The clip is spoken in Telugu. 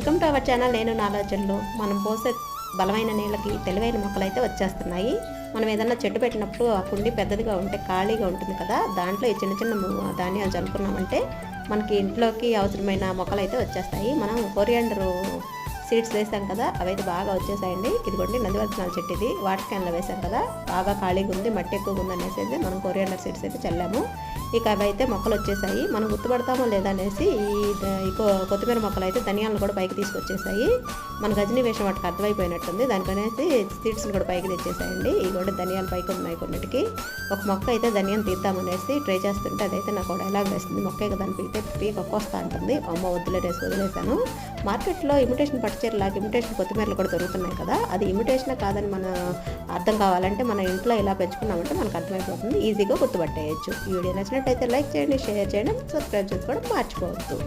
Welcome to our channel. నేను నా ఆలోచనలు. మనం పోసే బలమైన నీళ్ళకి తెలివైన మొక్కలు అయితే వచ్చేస్తున్నాయి. మనం ఏదన్నా చెట్టు పెట్టినప్పుడు ఆ కుండి పెద్దదిగా ఉంటే ఖాళీగా ఉంటుంది కదా, దాంట్లో ఈ చిన్న చిన్న ధాన్యాలు చల్లుకున్నామంటే మనకి ఇంట్లోకి అవసరమైన మొక్కలు అయితే వచ్చేస్తాయి. మనం కొరియాండర్ సీడ్స్ వేసాం కదా, అవైతే బాగా వచ్చేసాయండి. ఇదిగోండి నందివర్ధనాల చెట్టు, ఇది వాటర్ క్యాన్లో వేసాం కదా, బాగా ఖాళీగా ఉంది, మట్టి ఎక్కువగా ఉంది అనేసి మనం కొరియాండర్ సీడ్స్ అయితే చల్లాము. ఇక అవి అయితే మొక్కలు వచ్చేసాయి. మనం గుర్తుపడతామో లేదా అనేసి ఈ కొత్తిమీర మొక్కలు అయితే ధనియాలను కూడా పైకి తీసుకొచ్చేసాయి. మన గజని వేషం వాటికి అర్థమైపోయినట్టుంది, దానికనేసి సీడ్స్ని కూడా పైకి తెచ్చేసాయండి. ఈ కూడా ధనియాలు పైకి ఉన్నాయి కొన్నిటికి. ఒక మొక్క అయితే ధనియాన్ని తీద్దామనేసి ట్రై చేస్తుంటే అదైతే నాకు ఎలాగ వేస్తుంది, మొక్క దాన్ని పీక వస్తా ఉంటుంది. అమ్మ వదిలేసాను. మార్కెట్లో ఇమిటేషన్ పట్టుచీరలాగా ఇమిటేషన్ కొత్తిమీరలు కూడా దొరుకుతున్నాయి కదా, అది ఇమిటేషన్ కాదని మన అర్థం కావాలంటే మన ఇంట్లో ఇలా పెంచుకున్నామంటే మనకు అర్థమైపోతుంది, ఈజీగా గుర్తుపట్టేయచ్చు. ఈ వీడియో నచ్చినట్టయితే లైక్ చేయండి, షేర్ చేయండి, సబ్స్క్రైబ్ చేసుకోవడం మర్చిపోవద్దు.